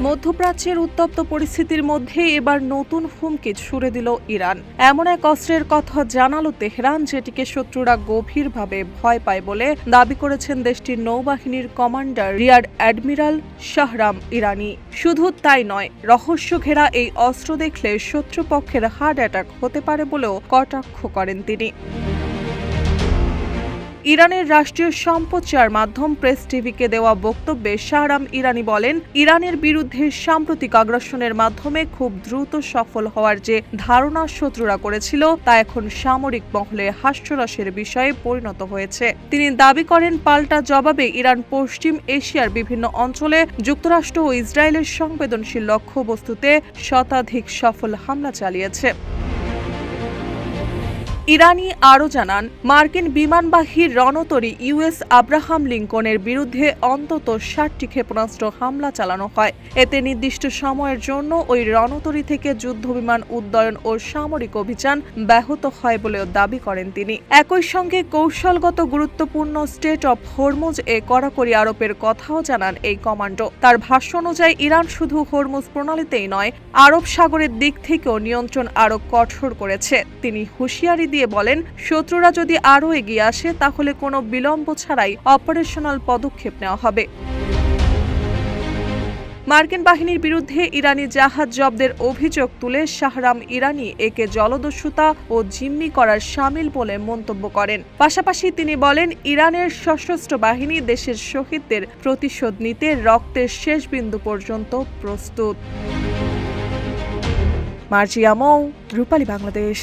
মধ্যপ্রাচ্যের উত্তপ্ত পরিস্থিতির মধ্যে এবার নতুন হুমকি ছুড়ে দিল ইরান। এমন এক অস্ত্রের কথা জানালো তেহরান, যেটিকে শত্রুরা গভীরভাবে ভয় পায় বলে দাবি করেছেন দেশটির নৌবাহিনীর কমান্ডার রিয়ার অ্যাডমিরাল শাহরাম ইরানি। শুধু তাই নয়, রহস্য ঘেরা এই অস্ত্র দেখলে শত্রুপক্ষের হার্ট অ্যাটাক হতে পারে বলেও কটাক্ষ করেন তিনি। ইরানের রাষ্ট্রীয় সম্প্রচার মাধ্যম প্রেস টিভিকে দেওয়া বক্তব্যে শাহরাম ইরানি বলেন, ইরানের বিরুদ্ধে সাম্প্রতিক আগ্রাসনের মাধ্যমে খুব দ্রুত সফল হওয়ার যে ধারণা শত্রুরা করেছিল তা এখন সামরিক মহলে হাস্যরসের বিষয়ে পরিণত হয়েছে। তিনি দাবি করেন, পাল্টা জবাবে ইরান পশ্চিম এশিয়ার বিভিন্ন অঞ্চলে যুক্তরাষ্ট্র ও ইসরায়েলের সংবেদনশীল লক্ষ্যবস্তুতে শতাধিক সফল হামলা চালিয়েছে। ইরানি আরও জানান, মার্কিন বিমানবাহী রণতরী ইউএস আব্রাহাম লিঙ্কনের বিরুদ্ধে অন্তত ৬০টি ক্ষেপণাস্ত্র হামলা চালানো হয়। এতে নির্দিষ্ট সময়ের জন্য ওই রণতরী থেকে যুদ্ধবিমান উড্ডয়ন ও সামরিক অভিযান ব্যাহত হয় বলেও দাবি করেন তিনি। একই সঙ্গে কৌশলগত গুরুত্বপূর্ণ স্টেট অব হরমুজ এ কড়াকড়ি আরোপের কথাও জানান এই কমান্ডো। তার ভাষ্য অনুযায়ী ইরান শুধু হরমুজ প্রণালীতেই নয়, আরব সাগরের দিক থেকেও নিয়ন্ত্রণ আরও কঠোর করেছে। তিনি হুঁশিয়ারি দিয়ে বলেন, শত্রুরা যদি আরও এগিয়ে আসে তাহলে কোনো বিলম্ব ছাড়াই অপারেশনাল পদক্ষেপ নেওয়া হবে। মার্কিন বাহিনীর বিরুদ্ধে ইরানি জাহাজ জব্দের অভিযোগ তুলে শাহরাম ইরানি একে জলদস্যুতা ও জিম্মি করার শামিল বলে মন্তব্য করেন। পাশাপাশি তিনি বলেন, ইরানের সশস্ত্র বাহিনী দেশের শহীদদের প্রতিশোধ নিতে রক্তের শেষ বিন্দু পর্যন্ত প্রস্তুত। মার্জিয়া মৌ, রূপালী বাংলাদেশ।